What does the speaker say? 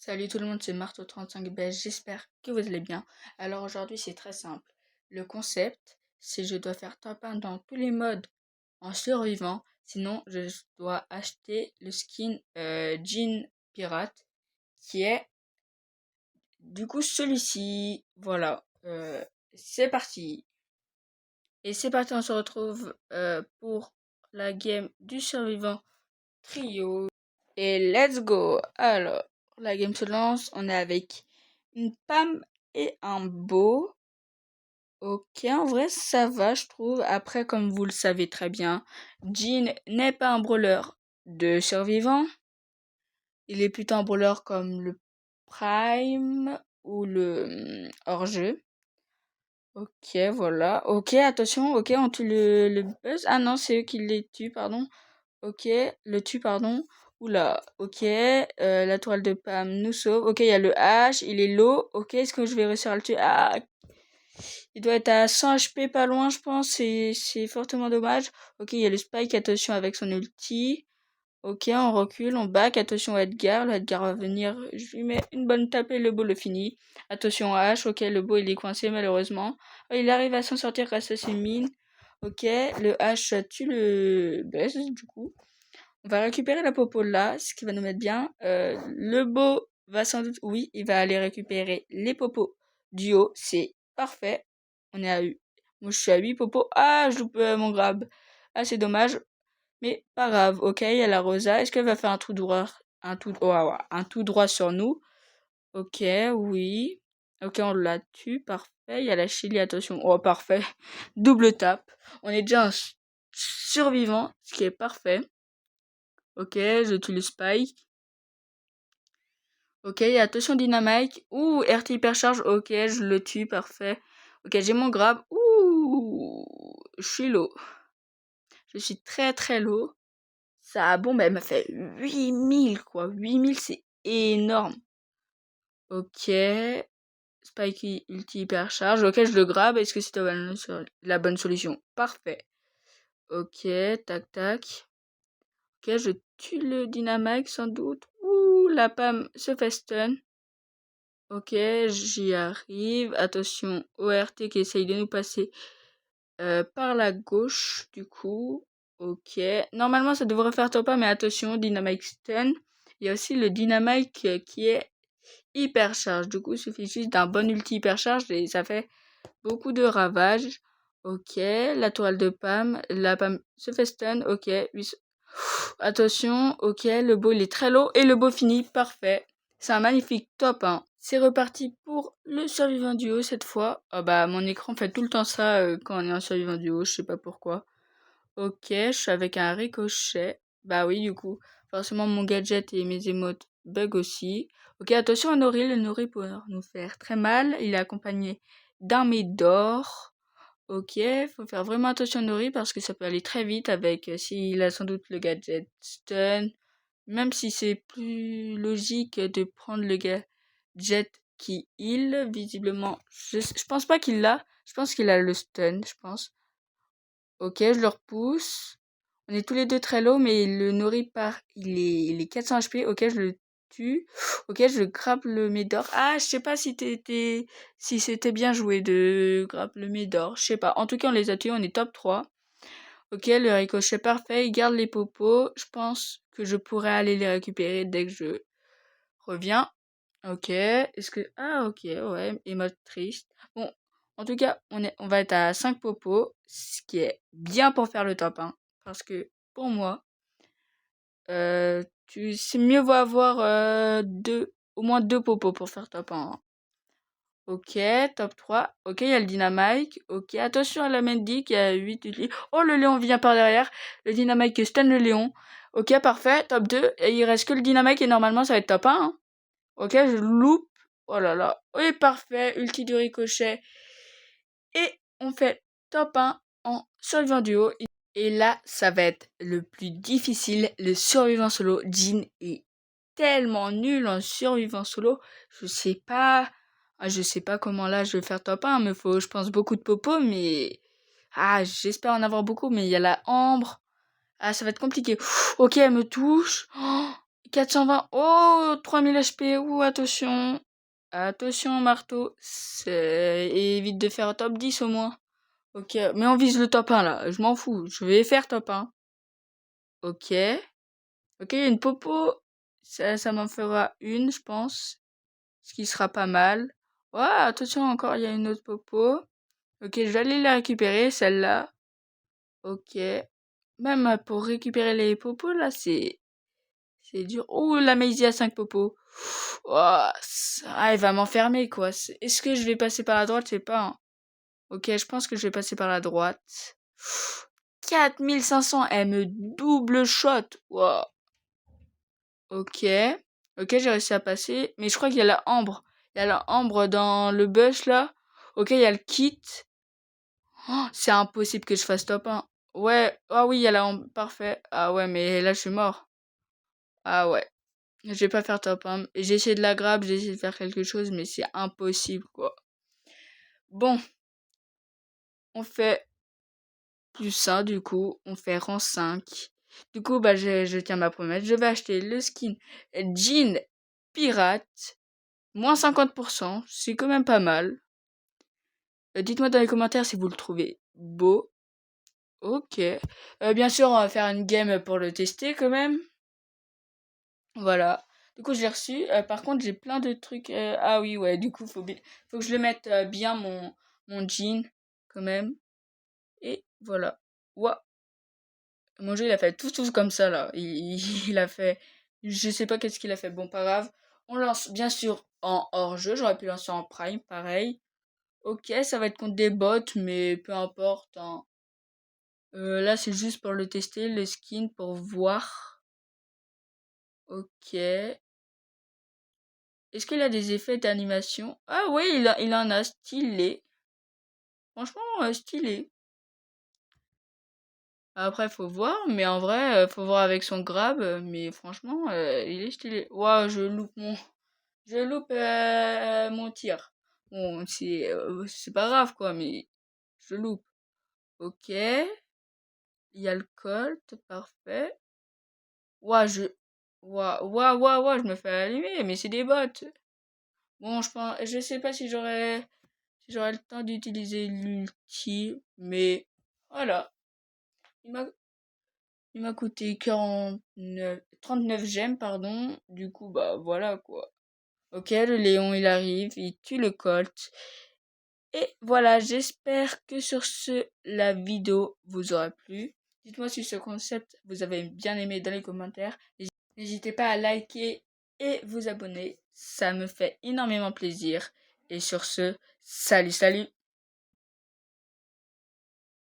Salut tout le monde, c'est Marteau35B, j'espère que vous allez bien. Alors aujourd'hui c'est très simple. Le concept, c'est je dois faire top 1 dans tous les modes en survivant, sinon je dois acheter le skin Jean Pirate, qui est du coup celui-ci. Voilà, c'est parti. Et c'est parti, on se retrouve pour la game du survivant trio. Et let's go! Alors, la game se lance. On est avec une Pam et un Beau. Ok, en vrai, ça va, je trouve. Après, comme vous le savez très bien, Jean n'est pas un brawler de survivants. Il est plutôt un brawler comme le Prime ou le hors-jeu. Ok, voilà. Ok, attention. Ok, on tue le buzz. Ah non, c'est eux qui les tuent, pardon. Ok, le tue, pardon. Oula, ok. La toile de Pam nous sauve. Ok, il y a le H, il est low. Ok, est-ce que je vais réussir à le tuer? Ah, il doit être à 100 HP, pas loin, je pense. C'est fortement dommage. Ok, il y a le Spike, attention avec son ulti. Ok, on recule, on back. Attention Edgar, le Edgar va venir. Je lui mets une bonne tapée, le beau le finit. Attention H, ok, le beau il est coincé malheureusement. Oh, il arrive à s'en sortir grâce à ses mines. Ok, le H tue le Buzz du coup. On va récupérer la popo là, ce qui va nous mettre bien. Le beau va sans doute, oui, il va aller récupérer les popos du haut. C'est parfait. On est à 8. Moi, je suis à 8 popos. Ah, je loupe mon grab. Ah, c'est dommage. Mais pas grave. Ok, il y a la Rosa. Est-ce qu'elle va faire un tout droit? Un tout droit sur nous. Ok, oui. Ok, on la tue. Parfait. Il y a la Chili, attention. Oh, parfait. Double tape. On est déjà un survivant, ce qui est parfait. Ok, je tue le Spike. Ok, attention Dynamite. Ouh, RT hypercharge. Ok, je le tue, parfait. Ok, j'ai mon grab. Ouh, je suis low. Je suis très très low. Ça, bon, bah, elle m'a fait 8000, quoi. 8000, c'est énorme. Ok. Spike ulti hypercharge. Ok, je le grab. Est-ce que c'est la bonne solution? Parfait. Ok, tac tac. Ok, je tue le Dynamite sans doute. Ouh, la Pam se fait stun. Ok, j'y arrive. Attention, ORT qui essaye de nous passer par la gauche, du coup. Ok. Normalement, ça devrait faire top 1, mais attention, Dynamite stun. Il y a aussi le Dynamite qui est hyper charge. Du coup, il suffit juste d'un bon ulti hyper charge et ça fait beaucoup de ravages. Ok, la toile de Pam. La Pam se fait stun. Ok, attention. Ok, le beau, il est très low. Et le beau finit. Parfait. C'est un magnifique top 1. C'est reparti pour le survivant duo cette fois. Ah bah, mon écran fait tout le temps ça quand on est en survivant duo. Je sais pas pourquoi. Ok, je suis avec un ricochet. Bah oui, du coup. Forcément, mon gadget et mes émotes bug aussi. Ok, attention à Nori. Le Nori peut nous faire très mal. Il est accompagné d'un Médor. Ok, faut faire vraiment attention à Nori parce que ça peut aller très vite avec s'il a sans doute le gadget stun. Même si c'est plus logique de prendre le gadget qui heal, visiblement. Je pense pas qu'il l'a. Je pense qu'il a le stun, je pense. Ok, je le repousse. On est tous les deux très low, mais le Nori part. Il est 400 HP. Ok, je le tue. Ok, je grappe le Médor. Ah, je sais pas si c'était bien joué de grapper le Médor. Je sais pas. En tout cas, on les a tués. On est top 3. Ok, le ricochet parfait. Il garde les popos. Je pense que je pourrais aller les récupérer dès que je reviens. Ok. Est-ce que... Ah, ok, ouais. Émote triste. Bon, en tout cas, on va être à 5 popos, ce qui est bien pour faire le top 1. Parce que, pour moi, c'est mieux vaut avoir au moins 2 popos pour faire top 1. Ok, top 3. Ok, il y a le Dynamite. Ok, attention à la Mendy qui a 8 ulti. Oh, le Léon vient par derrière. Le Dynamite qui stun le Léon. Ok, parfait, top 2. Et il reste que le Dynamite et normalement ça va être top 1. Hein. Ok, je loupe. Oh là là. Oui, parfait. Ulti du ricochet. Et on fait top 1 en survivant duo. Et là, ça va être le plus difficile. Le survivant solo. Jean est tellement nul en survivant solo. Je sais pas. Je sais pas comment là je vais faire top 1. Mais faut, je pense, beaucoup de popos. Mais. Ah, j'espère en avoir beaucoup. Mais il y a la Ambre. Ah, ça va être compliqué. Ok, elle me touche. Oh, 420. Oh, 3000 HP. Ouh, attention. Attention, marteau. Évite de faire top 10 au moins. Ok, mais on vise le top 1 là. Je m'en fous. Je vais faire top 1. Ok. Ok, il y a une popo. Ça m'en fera une, je pense. Ce qui sera pas mal. Ouais, attention, encore, il y a une autre popo. Ok, je vais aller la récupérer, celle-là. Ok. Même pour récupérer les popos, là, c'est dur. Oh, la Maisie a 5 popos. Oh, elle va m'enfermer, quoi. Est-ce que je vais passer par la droite? Je sais pas, hein. Ok, je pense que je vais passer par la droite. 4500, elle me double shot. Wow. Ok. Ok, j'ai réussi à passer. Mais je crois qu'il y a la ambre. Il y a la ambre dans le bush, là. Ok, il y a le kit. Oh, c'est impossible que je fasse top 1. Ouais. Ah oui, il y a la ambre. Parfait. Ah ouais, mais là, je suis mort. Ah ouais. Je vais pas faire top 1. J'ai essayé de la grab, j'ai essayé de faire quelque chose, mais c'est impossible, quoi. Bon. On fait plus 1, du coup. On fait rang 5. Du coup, bah, je tiens ma promesse. Je vais acheter le skin Jean Pirate. Moins 50%. C'est quand même pas mal. Dites-moi dans les commentaires si vous le trouvez beau. Ok. Bien sûr, on va faire une game pour le tester quand même. Voilà. Du coup, je l'ai reçu. Par contre, j'ai plein de trucs. Ah oui, ouais. Du coup, faut que je le mette bien mon jean quand même. Et voilà. Ouah. Mon jeu, il a fait tout comme ça là. Il a fait. Je sais pas qu'est-ce qu'il a fait. Bon, pas grave. On lance bien sûr en hors-jeu. J'aurais pu lancer en prime, pareil. Ok, ça va être contre des bots, mais peu importe, hein. Là, c'est juste pour le tester, le skin, pour voir. Ok. Est-ce qu'il a des effets d'animation? Ah oui, il en a, stylé. Franchement, stylé. Après, faut voir, mais en vrai, faut voir avec son grab, mais franchement, il est stylé. Ouah, je loupe mon tir. Bon, c'est pas grave, quoi, mais je loupe. Ok. Il y a le colt, parfait. Ouah, ouah, je me fais allumer, mais c'est des bots. Bon, je sais pas si j'aurai le temps d'utiliser l'ulti, mais voilà. Il m'a, il m'a coûté 39 gemmes, pardon. Du coup, bah voilà quoi. Ok, le Léon il arrive, il tue le Colt. Et voilà, j'espère que sur ce, la vidéo vous aura plu. Dites-moi si ce concept vous avez bien aimé dans les commentaires. N'hésitez pas à liker et vous abonner. Ça me fait énormément plaisir. Et sur ce, salut.